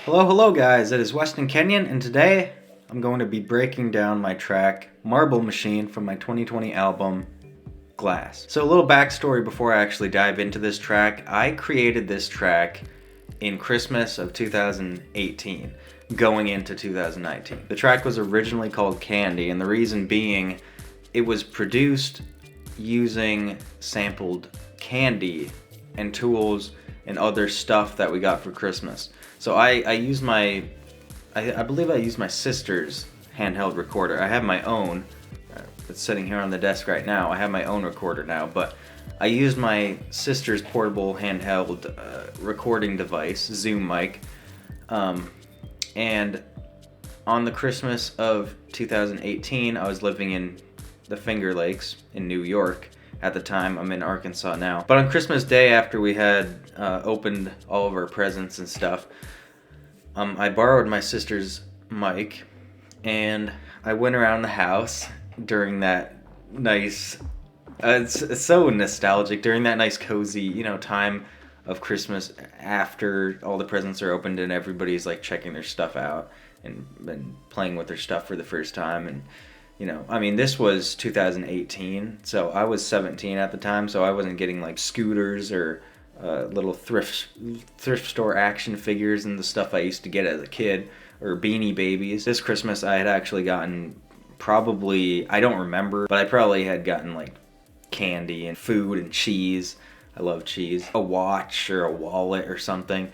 Hello guys, it is Weston Kenyon, and today I'm going to be breaking down my track Marble Machine from my 2020 album Glass. So a little backstory before I actually dive into this track. I created this track in Christmas of 2018, going into 2019. The track was originally called Candy, and the reason being it was produced using sampled candy and tools and other stuff that we got for Christmas. So I used I believe I used my sister's handheld recorder. I have my own. It's sitting here on the desk right now. I have my own recorder now, but I used my sister's portable handheld recording device, Zoom mic, and on the Christmas of 2018, I was living in the Finger Lakes in New York. At the time, I'm in Arkansas now. But on Christmas Day, after we had opened all of our presents and stuff, I borrowed my sister's mic, and I went around the house during that nice, it's so nostalgic, during that nice cozy, time of Christmas after all the presents are opened and everybody's like checking their stuff out and playing with their stuff for the first time. And this was 2018, so I was 17 at the time, so I wasn't getting like scooters or little thrift store action figures and the stuff I used to get as a kid, or Beanie Babies. This Christmas I had actually gotten, probably, I don't remember, but I probably had gotten like candy and food and cheese. I love cheese. A watch or a wallet or something.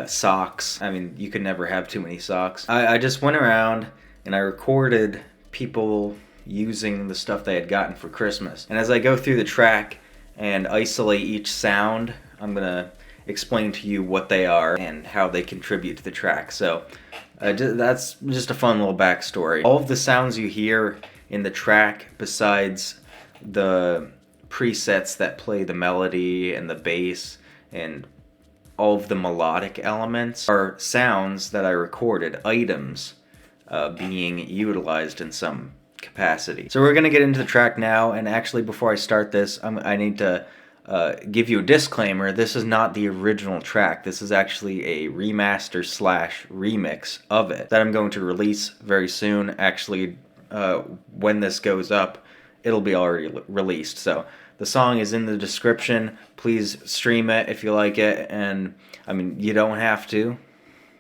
Socks. I mean, you could never have too many socks. I just went around and I recorded people using the stuff they had gotten for Christmas. And as I go through the track and isolate each sound, I'm gonna explain to you what they are and how they contribute to the track. So that's just a fun little backstory. All of the sounds you hear in the track, besides the presets that play the melody and the bass and all of the melodic elements, are sounds that I recorded, items being utilized in some capacity. So we're going to get into the track now, and actually before I start this, I need to give you a disclaimer. This is not the original track. This is actually a remaster / remix of it that I'm going to release very soon. Actually, when this goes up, it'll be already released. So the song is in the description. Please stream it if you like it, and you don't have to.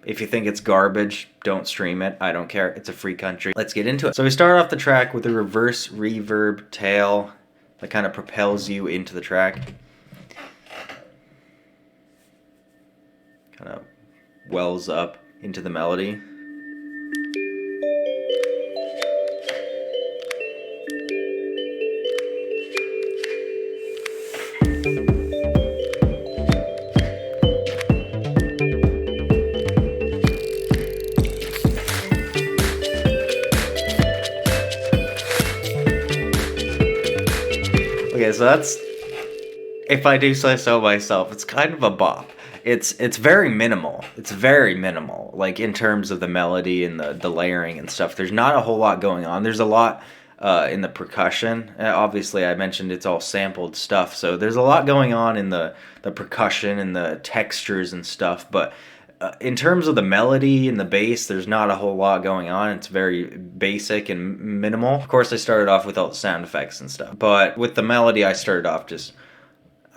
If you think it's garbage, don't stream it. I don't care. It's a free country. Let's get into it. So we start off the track with a reverse reverb tail that kind of propels you into the track. Kind of wells up into the melody. Okay, so that's, if I do say so myself, it's kind of a bop. It's very minimal. It's very minimal, like in terms of the melody and the layering and stuff. There's not a whole lot going on. There's a lot in the percussion. Obviously, I mentioned it's all sampled stuff, so there's a lot going on in the percussion and the textures and stuff, but in terms of the melody and the bass, there's not a whole lot going on. It's very basic and minimal. Of course, I started off with all the sound effects and stuff, but with the melody, I started off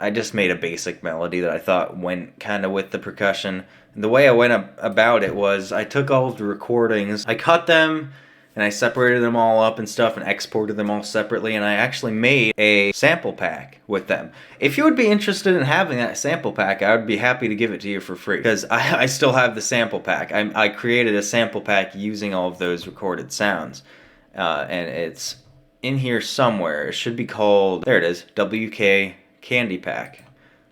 I just made a basic melody that I thought went kind of with the percussion. And the way I went about it was I took all of the recordings, I cut them, and I separated them all up and stuff and exported them all separately, and I actually made a sample pack with them. If you would be interested in having that sample pack, I would be happy to give it to you for free, because I still have the sample pack. I created a sample pack using all of those recorded sounds, and it's in here somewhere. It should be called, there it is, WK Candy Pack.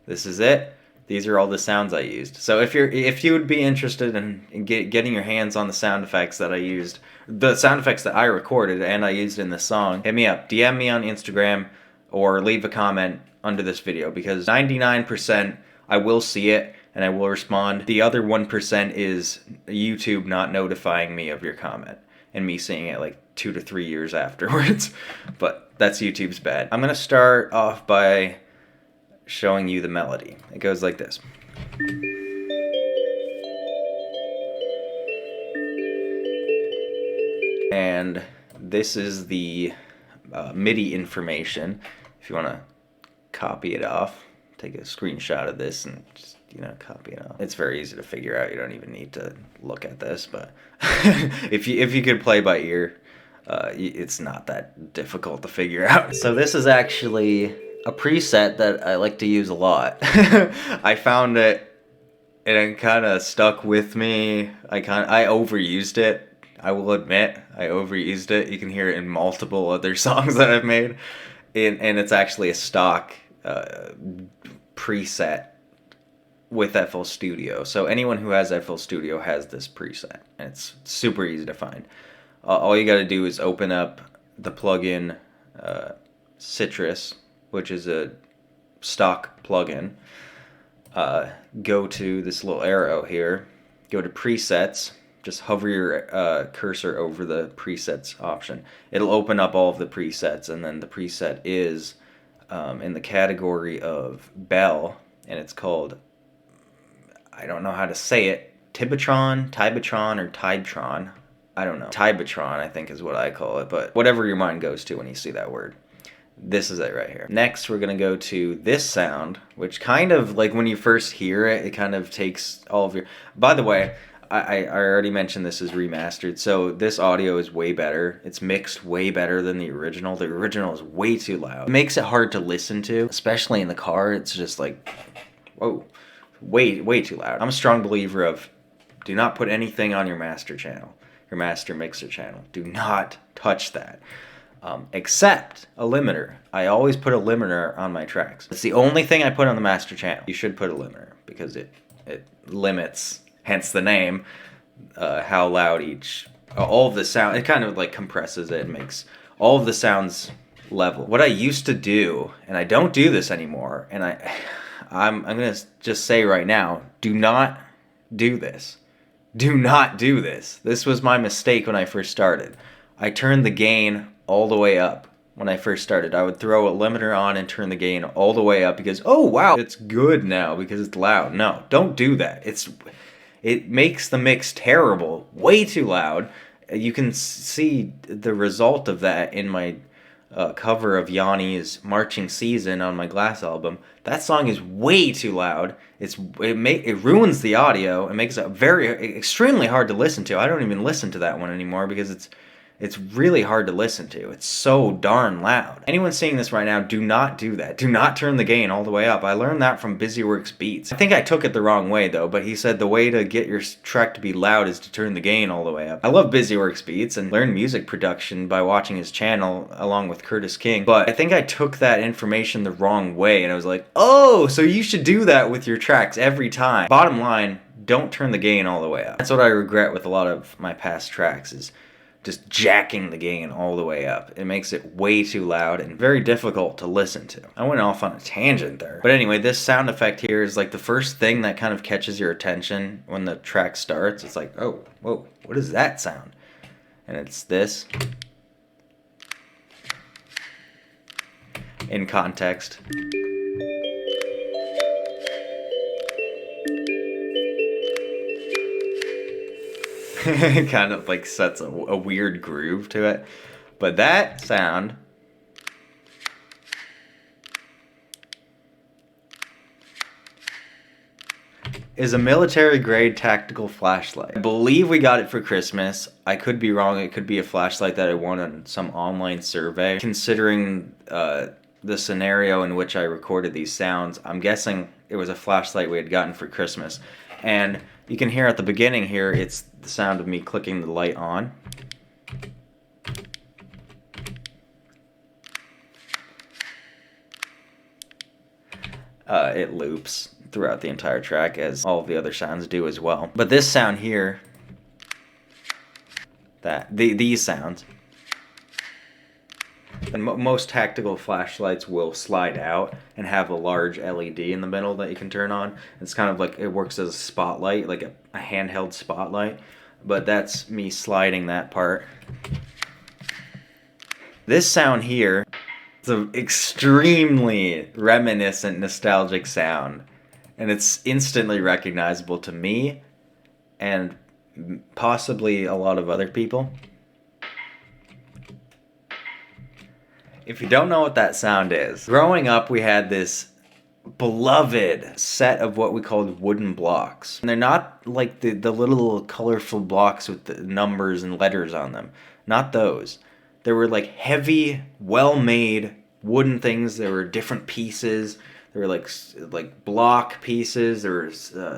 This is it. These are all the sounds I used. So if you would be interested in getting your hands on the sound effects that I used, the sound effects that I recorded and I used in this song, hit me up, DM me on Instagram, or leave a comment under this video, because 99% I will see it and I will respond. The other 1% is YouTube not notifying me of your comment and me seeing it like 2 to 3 years afterwards. But that's YouTube's bad. I'm gonna start off by showing you the melody. It goes like this. And this is the MIDI information. If you want to copy it off, take a screenshot of this and just, copy it off. It's very easy to figure out. You don't even need to look at this, but if you could play by ear, it's not that difficult to figure out. So this is actually a preset that I like to use a lot. I found it and it kind of stuck with me. I overused it. I will admit, I overused it. You can hear it in multiple other songs that I've made. And it's actually a stock preset with FL Studio. So anyone who has FL Studio has this preset. And it's super easy to find. All you got to do is open up the plugin Citrus, which is a stock plugin. Go to this little arrow here. Go to presets. Just hover your cursor over the presets option. It'll open up all of the presets, and then the preset is in the category of Bell, and it's called, I don't know how to say it, Tibatron, or Tibetron. I don't know. Tibetron, I think is what I call it, but whatever your mind goes to when you see that word. This is it right here. Next, we're going to go to this sound, which kind of, like when you first hear it, it kind of takes all of your... By the way, I already mentioned this is remastered, so this audio is way better. It's mixed way better than the original. The original is way too loud. It makes it hard to listen to, especially in the car. It's just like, whoa, way too loud. I'm a strong believer of do not put anything on your master channel, your master mixer channel. Do not touch that. Except a limiter. I always put a limiter on my tracks. It's the only thing I put on the master channel. You should put a limiter because it limits, hence the name, how loud all of the sound, it kind of like compresses it and makes all of the sounds level. What I used to do, and I don't do this anymore, and I'm gonna just say right now, do not do this. Do not do this. This was my mistake when I first started. I turned the gain all the way up when I first started. I would throw a limiter on and turn the gain all the way up because, oh wow, it's good now because it's loud. No, don't do that. It makes the mix terrible, way too loud. You can see the result of that in my cover of Yanni's Marching Season on my Glass album. That song is way too loud. It ruins the audio. It makes it extremely hard to listen to. I don't even listen to that one anymore because it's really hard to listen to. It's so darn loud. Anyone seeing this right now, do not do that. Do not turn the gain all the way up. I learned that from Busyworks Beats. I think I took it the wrong way though, but he said the way to get your track to be loud is to turn the gain all the way up. I love Busyworks Beats and learned music production by watching his channel along with Curtis King, but I think I took that information the wrong way and I was like, oh, so you should do that with your tracks every time. Bottom line, don't turn the gain all the way up. That's what I regret with a lot of my past tracks is just jacking the gain all the way up. It makes it way too loud and very difficult to listen to. I went off on a tangent there. But anyway, this sound effect here is like the first thing that kind of catches your attention when the track starts. It's like, oh, whoa, what is that sound? And it's this. In context. It kind of like sets a weird groove to it. But that sound is a military grade tactical flashlight. I believe we got it for Christmas. I could be wrong. It could be a flashlight that I won on some online survey. Considering the scenario in which I recorded these sounds, I'm guessing it was a flashlight we had gotten for Christmas. And you can hear at the beginning here, it's the sound of me clicking the light on. It loops throughout the entire track, as all of the other sounds do as well. But this sound here, these sounds, and most tactical flashlights will slide out and have a large LED in the middle that you can turn on. It's kind of like, it works as a spotlight, like a handheld spotlight, but that's me sliding that part. This sound here, it's an extremely reminiscent, nostalgic sound, and it's instantly recognizable to me and possibly a lot of other people. If you don't know what that sound is, growing up we had this beloved set of what we called wooden blocks. And they're not like the little colorful blocks with the numbers and letters on them. Not those. They were like heavy, well-made wooden things. There were different pieces. There were like block pieces. There were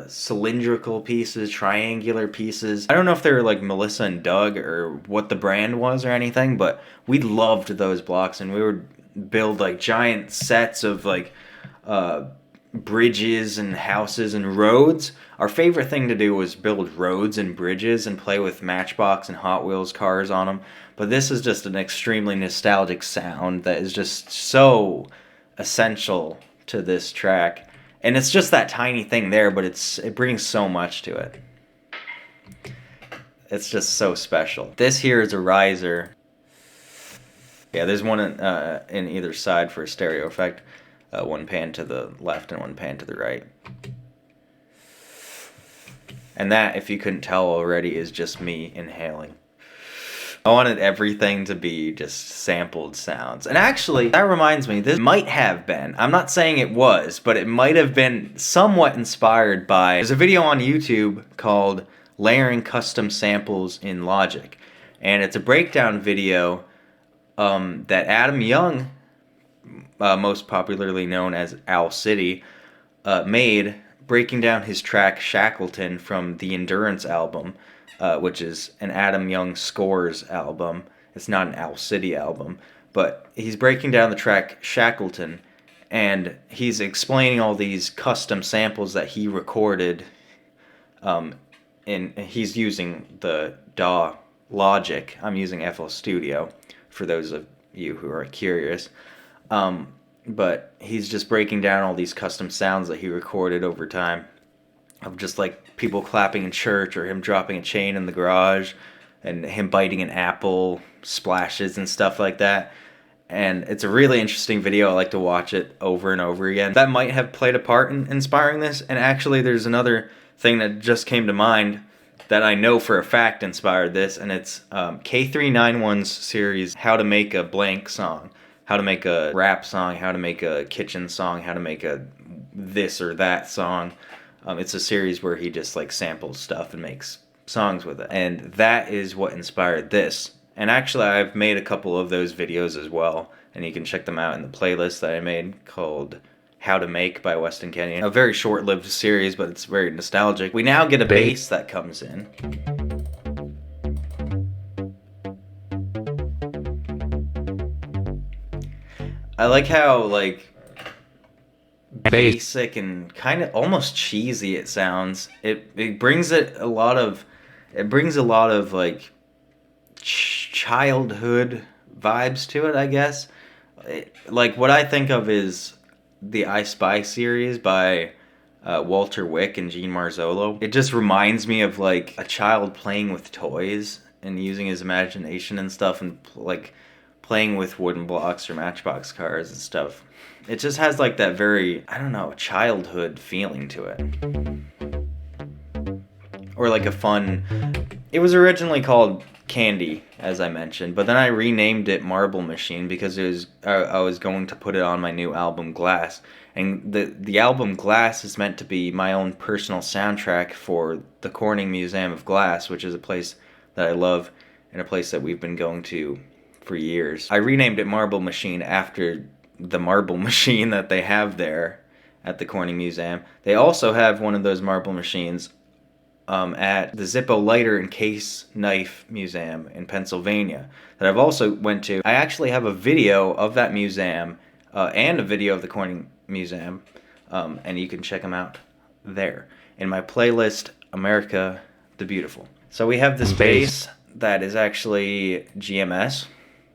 cylindrical pieces, triangular pieces. I don't know if they were like Melissa and Doug or what the brand was or anything, but we loved those blocks, and we would build like giant sets of like bridges and houses and roads. Our favorite thing to do was build roads and bridges and play with Matchbox and Hot Wheels cars on them. But this is just an extremely nostalgic sound that is just so essential to this track. And it's just that tiny thing there, but it brings so much to it. It's just so special. This here is a riser. Yeah, there's one in either side for a stereo effect. One pan to the left and one pan to the right. And that, if you couldn't tell already, is just me inhaling. I wanted everything to be just sampled sounds. And actually, that reminds me, this might have been, I'm not saying it was, but it might have been somewhat inspired by, there's a video on YouTube called Layering Custom Samples in Logic. And it's a breakdown video that Adam Young, most popularly known as Owl City, made, breaking down his track Shackleton from the Endurance album, which is an Adam Young Scores album. It's not an Owl City album, but he's breaking down the track Shackleton, and he's explaining all these custom samples that he recorded, and he's using the DAW Logic. I'm using FL Studio, for those of you who are curious. But he's just breaking down all these custom sounds that he recorded over time, of just like people clapping in church, or him dropping a chain in the garage, and him biting an apple, splashes and stuff like that. And it's a really interesting video. I like to watch it over and over again. That might have played a part in inspiring this. And actually there's another thing that just came to mind that I know for a fact inspired this, and it's K391's series, How to Make a Blank Song. How to make a rap song, how to make a kitchen song, how to make a this or that song. It's a series where he just like samples stuff and makes songs with it. And that is what inspired this. And actually I've made a couple of those videos as well, and you can check them out in the playlist that I made called How to Make by Weston Kenyon. A very short-lived series, but it's very nostalgic. We now get a bass that comes in. I like how like basic and kind of almost cheesy it sounds. It brings a lot of like childhood vibes to it, I guess. Like what I think of is the I Spy series by Walter Wick and Gene Marzolo. It just reminds me of like a child playing with toys and using his imagination and stuff, and like playing with wooden blocks or Matchbox cars and stuff. It just has like that very, I don't know, childhood feeling to it. Or like a fun, it was originally called Candy, as I mentioned, but then I renamed it Marble Machine because I was going to put it on my new album Glass. And the album Glass is meant to be my own personal soundtrack for the Corning Museum of Glass, which is a place that I love and a place that we've been going to for years. I renamed it Marble Machine after the marble machine that they have there at the Corning Museum. They also have one of those marble machines at the Zippo Lighter and Case Knife Museum in Pennsylvania that I've also went to. I actually have a video of that museum and a video of the Corning Museum, and you can check them out there in my playlist, America the Beautiful. So we have this bass that is actually GMS,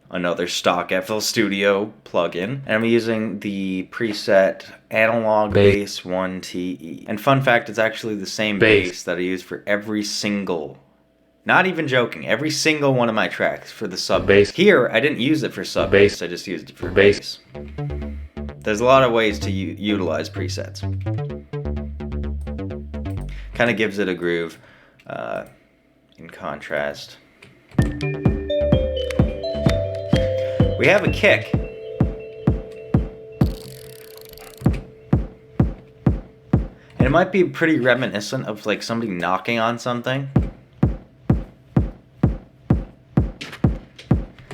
another stock FL Studio plugin, and I'm using the preset Analog Bass 1 TE. And fun fact, it's actually the same bass that I use for every single, not even joking, every single one of my tracks for the sub bass. Here, I didn't use it for sub bass, I just used it for bass. There's a lot of ways to utilize presets. Kind of gives it a groove in contrast. We have a kick. might be pretty reminiscent of like somebody knocking on something.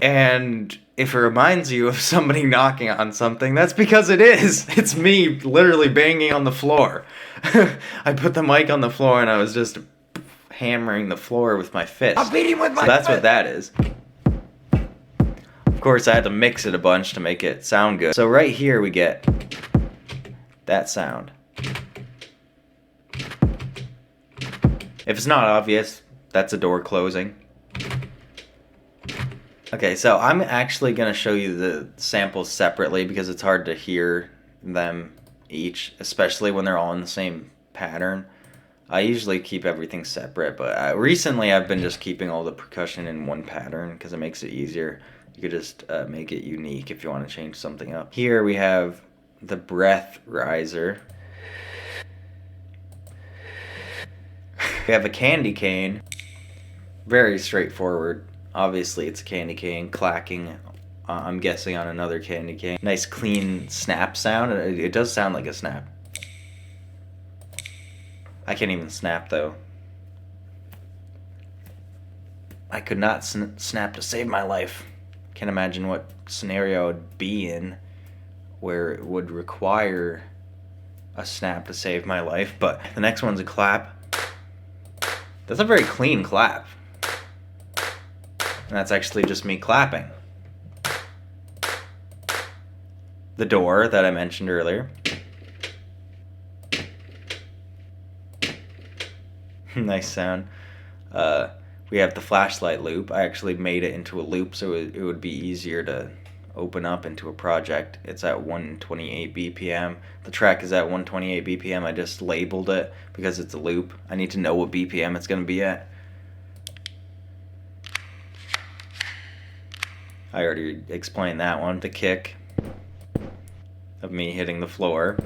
And if it reminds you of somebody knocking on something, that's because it is. It's me literally banging on the floor. I put the mic on the floor and I was just hammering the floor with my fist. I'm beating with my So that's fist. what that is. Of course, I had to mix it a bunch to make it sound good. So right here we get that sound. If it's not obvious, that's a door closing. Okay, so I'm actually going to show you the samples separately because it's hard to hear them each, especially when they're all in the same pattern. I usually keep everything separate, but recently I've been just keeping all the percussion in one pattern because it makes it easier. You could just make it unique if you want to change something up. Here we have the breath riser. We have a candy cane. Very straightforward. Obviously it's a candy cane clacking, I'm guessing, on another candy cane. Nice clean snap sound. It does sound like a snap. I can't even snap though. I could not snap to save my life. Can't imagine what scenario I would be in where it would require a snap to save my life. But the next one's a clap. That's a very clean clap. And that's actually just me clapping. The door that I mentioned earlier. Nice sound. We have the flashlight loop. I actually made it into a loop so it would be easier to open up into a project. It's at 128 BPM. The track is at 128 BPM. I just labeled it because it's a loop. I need to know what BPM it's going to be at. I already explained that one. The kick of me hitting the floor.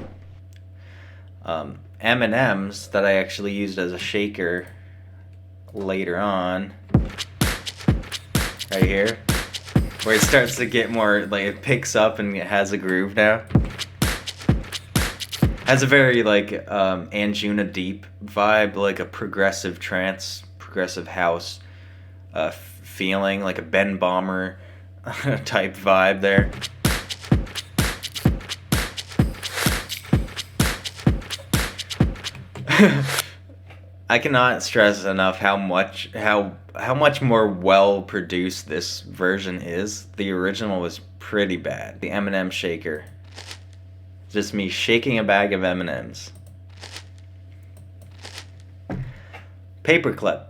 M&Ms that I actually used as a shaker later on. Right here. Where it starts to get more, like it picks up and it has a groove now. Has a very like Anjuna Deep vibe, like a progressive trance, progressive house feeling, like a Ben Bomber type vibe there. I cannot stress enough how much more well produced this version is. The original was pretty bad. The M&M shaker. Just me shaking a bag of M&Ms. Paperclip.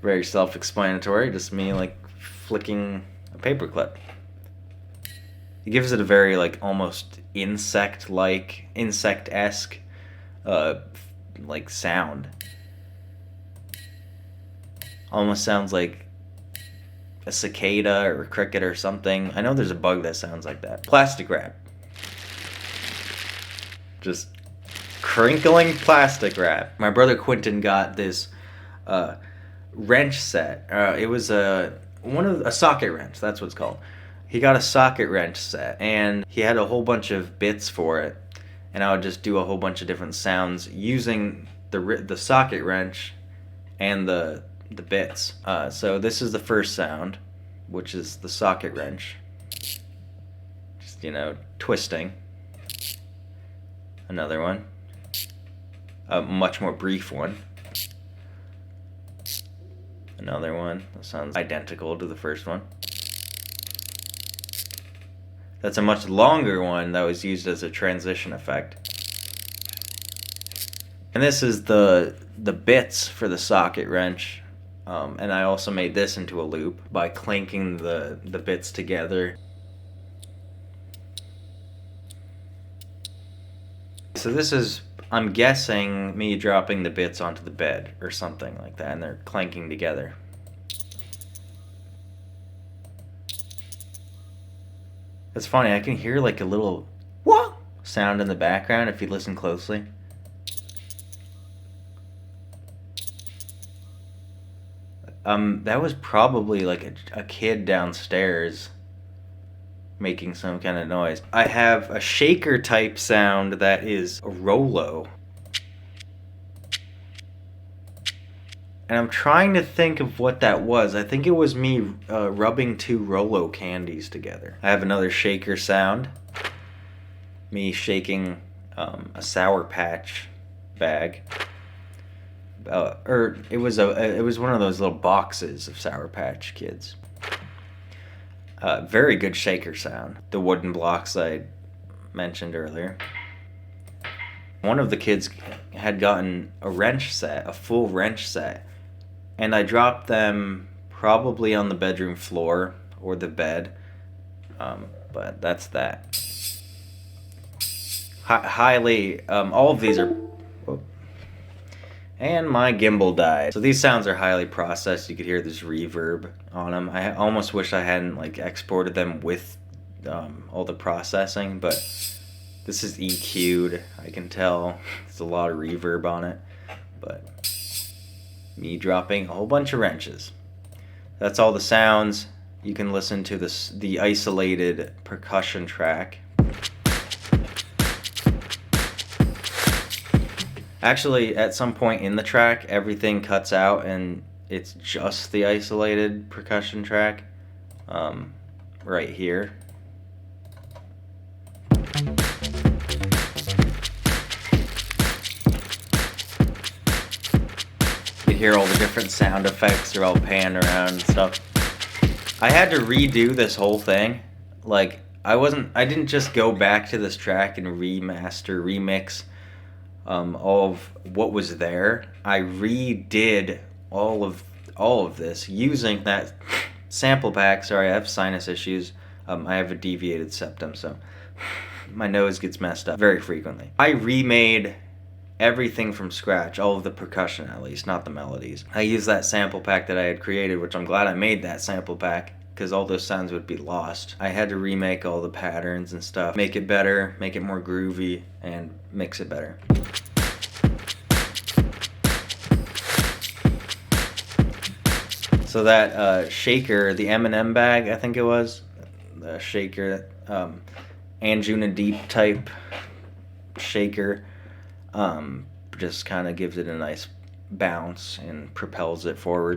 Very self-explanatory, just me like flicking a paperclip. It gives it a very like almost insect-esque like sound. Almost sounds like a cicada or a cricket or something. I know there's a bug that sounds like that. Plastic wrap. Just crinkling plastic wrap. My brother Quentin got this wrench set. It was a socket wrench. That's what it's called. He got a socket wrench set, and he had a whole bunch of bits for it. And I would just do a whole bunch of different sounds using the socket wrench and the bits. So this is the first sound, which is the socket wrench. Just, twisting. Another one. A much more brief one. Another one. That sounds identical to the first one. That's a much longer one that was used as a transition effect. And this is the bits for the socket wrench. And I also made this into a loop by clanking the bits together. So this is, I'm guessing, me dropping the bits onto the bed or something like that, and they're clanking together. It's funny, I can hear like a little wah sound in the background if you listen closely. That was probably like a kid downstairs making some kind of noise. I have a shaker type sound that is a Rolo. And I'm trying to think of what that was. I think it was me rubbing 2 Rolo candies together. I have another shaker sound. Me shaking a Sour Patch bag. Or it was one of those little boxes of Sour Patch Kids. Very good shaker sound. The wooden blocks I mentioned earlier. One of the kids had gotten a wrench set, a full wrench set, and I dropped them probably on the bedroom floor or the bed. But that's that. Highly, all of these are. And my gimbal died. So these sounds are highly processed. You could hear this reverb on them. I almost wish I hadn't like exported them with all the processing, but this is EQ'd. I can tell there's a lot of reverb on it, but me dropping a whole bunch of wrenches. That's all the sounds. You can listen to the isolated percussion track. Actually, at some point in the track, everything cuts out and it's just the isolated percussion track right here. You hear all the different sound effects, they're all panned around and stuff. I had to redo this whole thing. Like, I didn't just go back to this track and remix all of what was there. I redid all of this using that sample pack. Sorry, I have sinus issues. I have a deviated septum, so my nose gets messed up very frequently. I remade everything from scratch, all of the percussion at least, not the melodies. I used that sample pack that I had created, which I'm glad I made that sample pack, because all those sounds would be lost. I had to remake all the patterns and stuff, make it better, make it more groovy, and mix it better. So that shaker, the M&M bag, I think it was, the shaker, Anjuna Deep type shaker, just kind of gives it a nice bounce and propels it forward.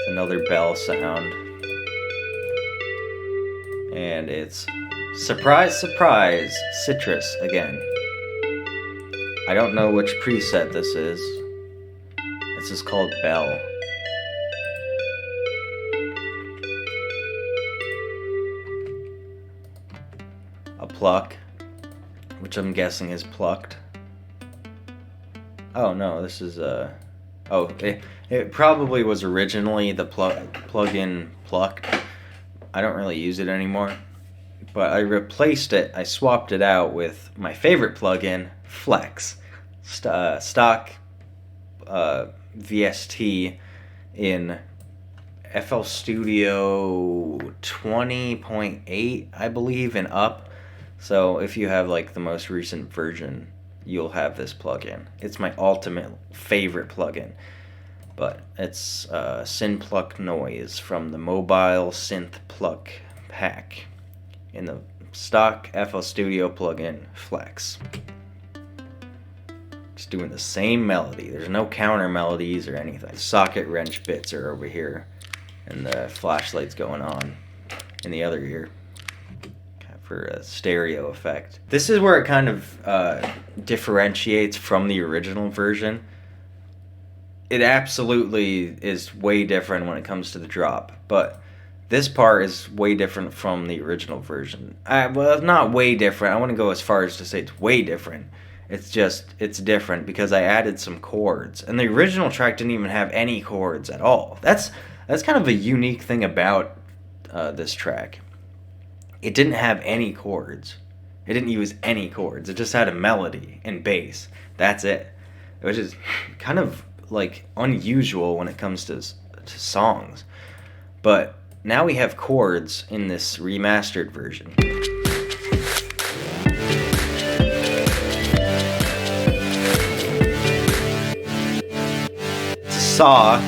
Another bell sound, and it's surprise, surprise, citrus again. I don't know which preset this is. This is called Bell. A pluck, which I'm guessing is plucked. Oh no, this is oh, it probably was originally the plug-in plucked. I don't really use it anymore, but I replaced it. I swapped it out with my favorite plug-in, Flex, stock VST in FL Studio 20.8, I believe, and up. So if you have like the most recent version, you'll have this plugin. It's my ultimate favorite plugin. But it's Synpluck Noise from the Mobile Synth Pluck pack in the stock FL Studio plugin Flex. Just doing the same melody. There's no counter melodies or anything. The socket wrench bits are over here, and the flashlight's going on in the other ear for a stereo effect. This is where it kind of differentiates from the original version. It absolutely is way different when it comes to the drop, but this part is way different from the original version. Well, not way different. I wouldn't go as far as to say it's way different. It's just, it's different because I added some chords, and the original track didn't even have any chords at all. That's kind of a unique thing about this track. It didn't have any chords. It didn't use any chords. It just had a melody and bass. That's it. Which is kind of like unusual when it comes to songs. But now we have chords in this remastered version. Saw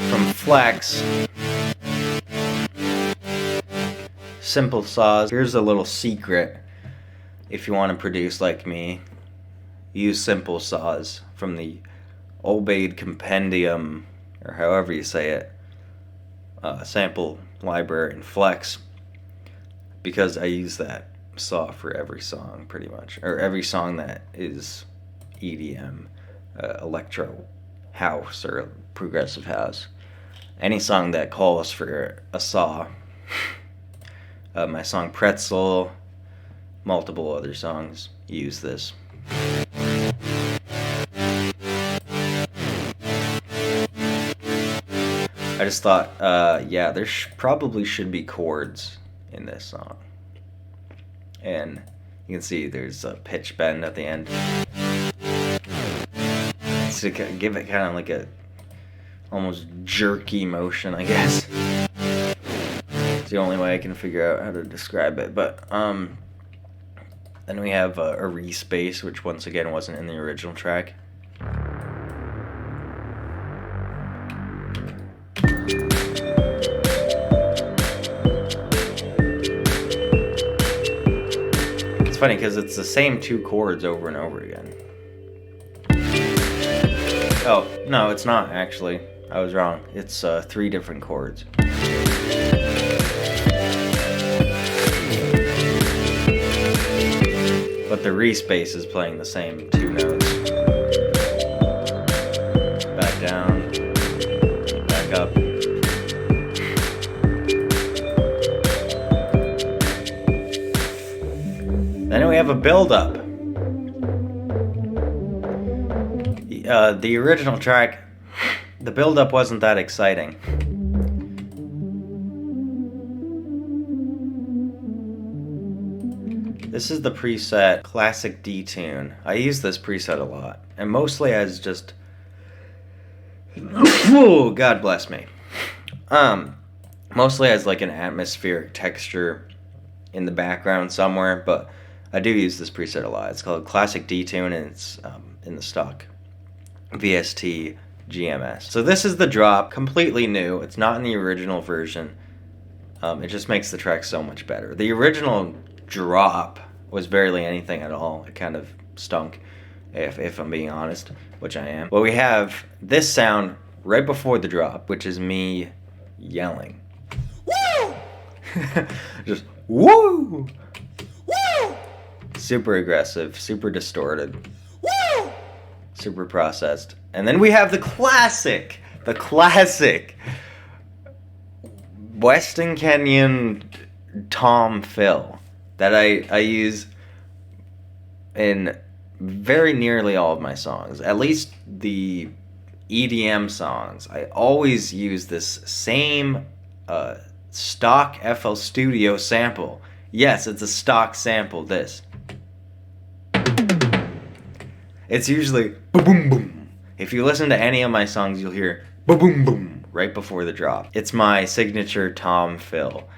from Flex. Simple saws. Here's a little secret. If you want to produce like me, use simple saws from the Obeyed Compendium, or however you say it, sample library in Flex, because I use that saw for every song pretty much, or every song that is EDM, electro house or progressive house. Any song that calls for a saw. My song Pretzel, multiple other songs use this. I just thought, yeah, there probably should be chords in this song. And you can see there's a pitch bend at the end. To give it kind of like a almost jerky motion, I guess. It's the only way I can figure out how to describe it. But then we have a respace, which once again wasn't in the original track. It's funny because it's the same two chords over and over again. Oh, no, it's not actually. I was wrong. It's 3 different chords. But the respace is playing the same 2 notes. Back down, back up. Then we have a build-up. The original track, the build-up wasn't that exciting. This is the preset Classic D-Tune. I use this preset a lot, and mostly as just... Oh, God bless me. Mostly as like an atmospheric texture in the background somewhere, but I do use this preset a lot. It's called Classic D-Tune, and it's in the stock VST GMS. So this is the drop, completely new. It's not in the original version. It just makes the track so much better. The original drop was barely anything at all. It kind of stunk, if I'm being honest, which I am. But we have this sound right before the drop, which is me yelling. Woo! Just woo! Woo! Super aggressive, super distorted. Woo! Super processed. And then we have the classic Weston Kenyon Tom Fill that I use in very nearly all of my songs. At least the EDM songs. I always use this same stock FL Studio sample. Yes, it's a stock sample, this. It's usually boom boom. If you listen to any of my songs, you'll hear boom boom right before the drop. It's my signature Tom Fill.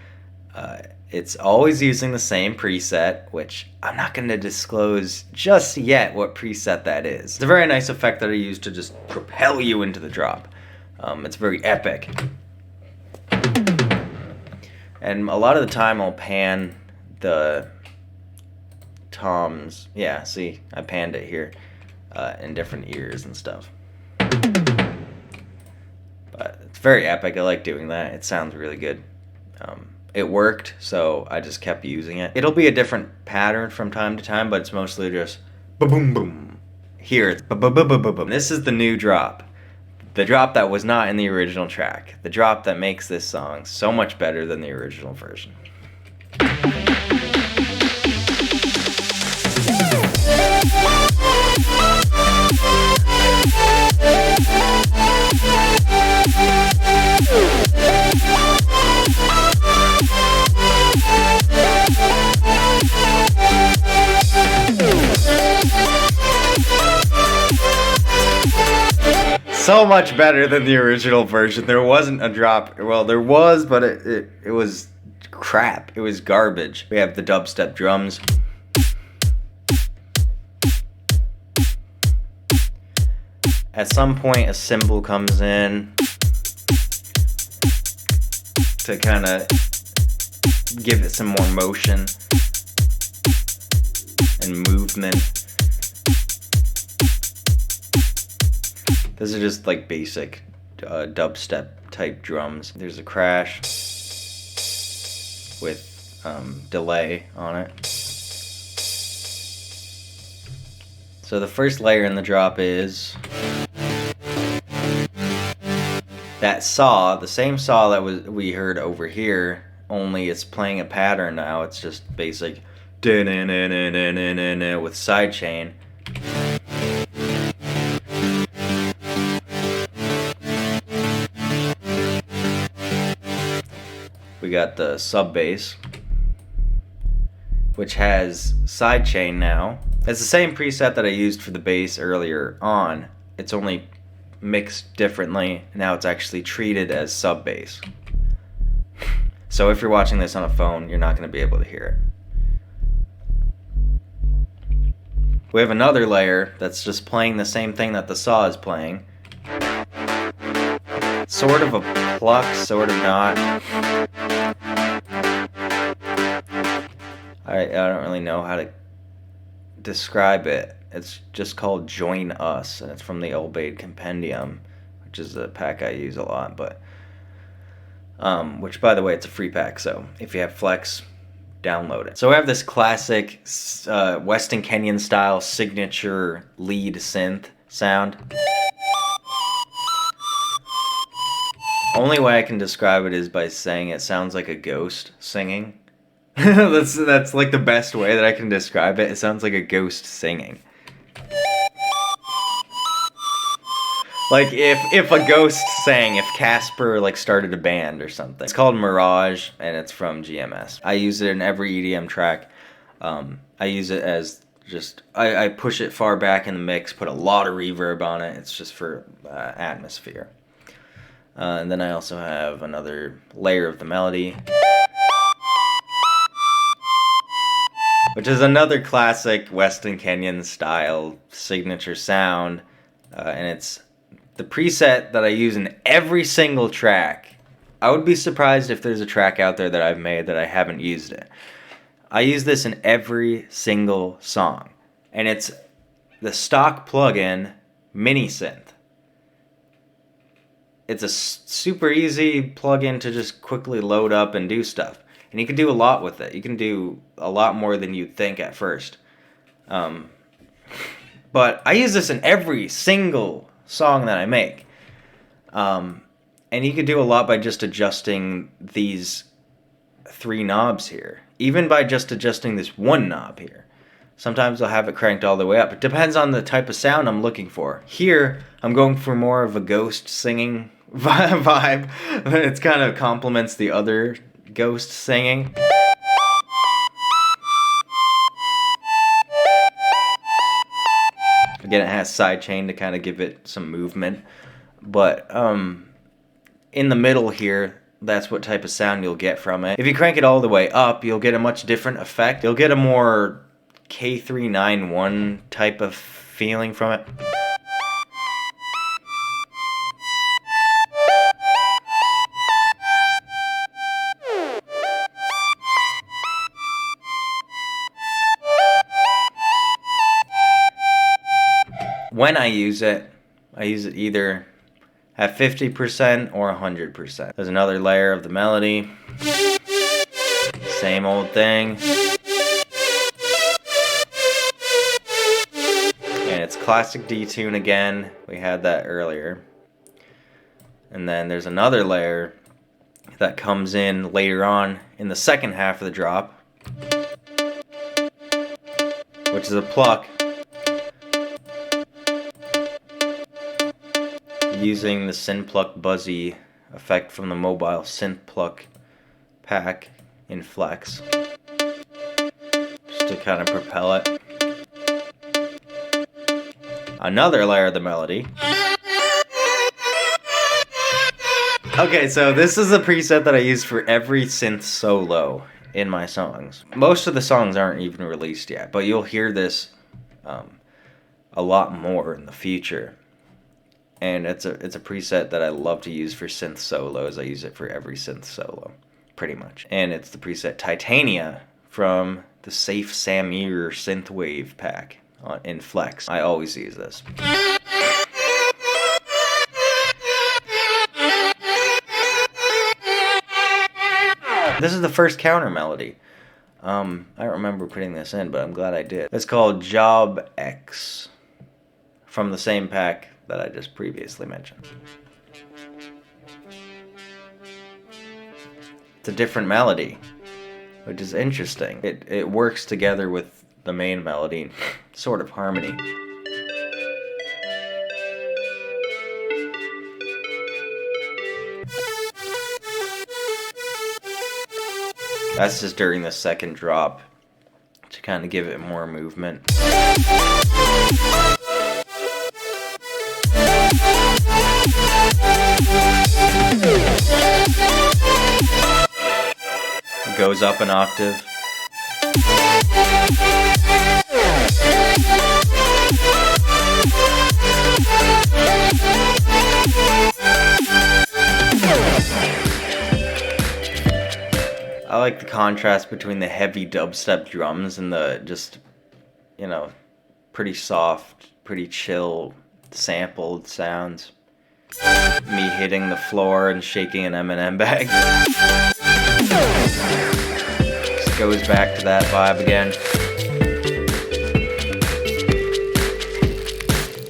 It's always using the same preset, which I'm not going to disclose just yet what preset that is. It's a very nice effect that I use to just propel you into the drop. It's very epic. And a lot of the time I'll pan the toms. Yeah, see, I panned it here in different ears and stuff. But it's very epic. I like doing that. It sounds really good. It worked, so I just kept using it. It'll be a different pattern from time to time, but it's mostly just boom boom. Here it's boom boom boom boom. This is the new drop. The drop that was not in the original track. The drop that makes this song so much better than the original version. So much better than the original version. There wasn't a drop. Well, there was, but it was crap. It was garbage. We have the dubstep drums. At some point, a cymbal comes in to kind of give it some more motion and movement. Those are just like basic dubstep type drums. There's a crash with delay on it. So the first layer in the drop is that saw, the same saw that we heard over here, only it's playing a pattern now. It's just basic with sidechain. We got the sub bass, which has sidechain now. It's the same preset that I used for the bass earlier on. It's only mixed differently. Now it's actually treated as sub bass. So if you're watching this on a phone, you're not going to be able to hear it. We have another layer that's just playing the same thing that the saw is playing. Sort of a pluck, sort of not. I don't really know how to describe it. It's just called Join Us, and it's from the Obaid Compendium, which is a pack I use a lot. But which, by the way, it's a free pack, so if you have Flex, download it. So I have this classic Weston Kenyon style signature lead synth sound. Only way I can describe it is by saying it sounds like a ghost singing. That's like the best way that I can describe it. It sounds like a ghost singing. Like if a ghost sang, if Casper like started a band or something. It's called Mirage, and it's from GMS. I use it in every EDM track. I use it as just, I push it far back in the mix, put a lot of reverb on it. It's just for atmosphere. And then I also have another layer of the melody, which is another classic Weston Kenyon style signature sound. And it's the preset that I use in every single track. I would be surprised if there's a track out there that I've made that I haven't used it. I use this in every single song. And it's the stock plugin mini synth. It's a super easy plugin to just quickly load up and do stuff. And you can do a lot with it. You can do a lot more than you'd think at first. But I use this in every single song that I make. And you can do a lot by just adjusting these 3 knobs here. Even by just adjusting this 1 knob here. Sometimes I'll have it cranked all the way up. It depends on the type of sound I'm looking for. Here, I'm going for more of a ghost singing vibe. It kind of complements the other ghost singing. Again, it has sidechain to kind of give it some movement. But in the middle here, that's what type of sound you'll get from it. If you crank it all the way up, you'll get a much different effect. You'll get a more K391 type of feeling from it. When I use it either at 50% or 100%. There's another layer of the melody. Same old thing. And it's classic D-tune again. We had that earlier. And then there's another layer that comes in later on in the second half of the drop, which is a pluck. Using the Synpluck Buzzy effect from the mobile Synthpluck pack in Flex, just to kind of propel it. Another layer of the melody. Okay, so this is a preset that I use for every synth solo in my songs. Most of the songs aren't even released yet, but you'll hear this a lot more in the future. and it's a preset that I love to use for synth solos. I use it for every synth solo, pretty much. And it's the preset Titania from the Safe Samir Synthwave pack in Flex. I always use this. This is the first counter melody. I don't remember putting this in, but I'm glad I did. It's called Job X from the same pack that I just previously mentioned. It's a different melody, which is interesting. It works together with the main melody, sort of harmony. That's just during the second drop to kind of give it more movement. It goes up an octave. I like the contrast between the heavy dubstep drums and the just, you know, pretty soft, pretty chill sampled sounds. Me hitting the floor and shaking an M&M bag. Just goes back to that vibe again.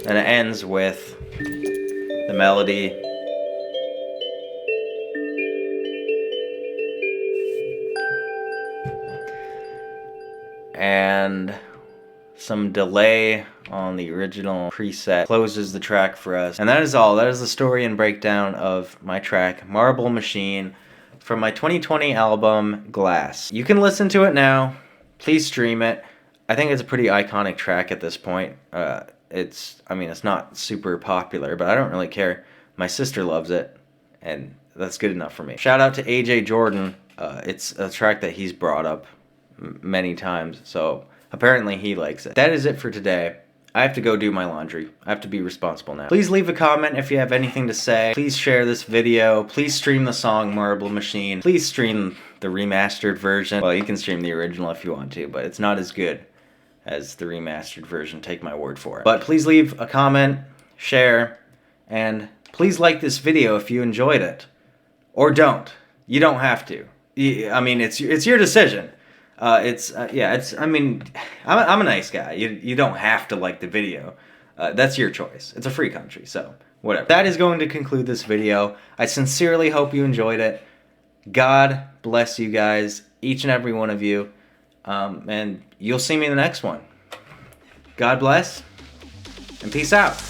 And it ends with the melody. And some delay on the original preset closes the track for us. And that is all. That is the story and breakdown of my track, Marble Machine, from my 2020 album, Glass. You can listen to it now. Please stream it. I think it's a pretty iconic track at this point. It's not super popular, but I don't really care. My sister loves it, and that's good enough for me. Shout out to AJ Jordan. It's a track that he's brought up many times, so apparently he likes it. That is it for today. I have to go do my laundry. I have to be responsible now. Please leave a comment if you have anything to say. Please share this video. Please stream the song Marble Machine. Please stream the remastered version. Well, you can stream the original if you want to, but it's not as good as the remastered version. Take my word for it. But please leave a comment, share, and please like this video if you enjoyed it. Or don't. You don't have to. I mean, it's your decision. I'm a nice guy. You don't have to like the video. That's your choice. It's a free country, so whatever. That is going to conclude this video. I sincerely hope you enjoyed it. God bless you guys, each and every one of you, and you'll see me in the next one. God bless, and peace out.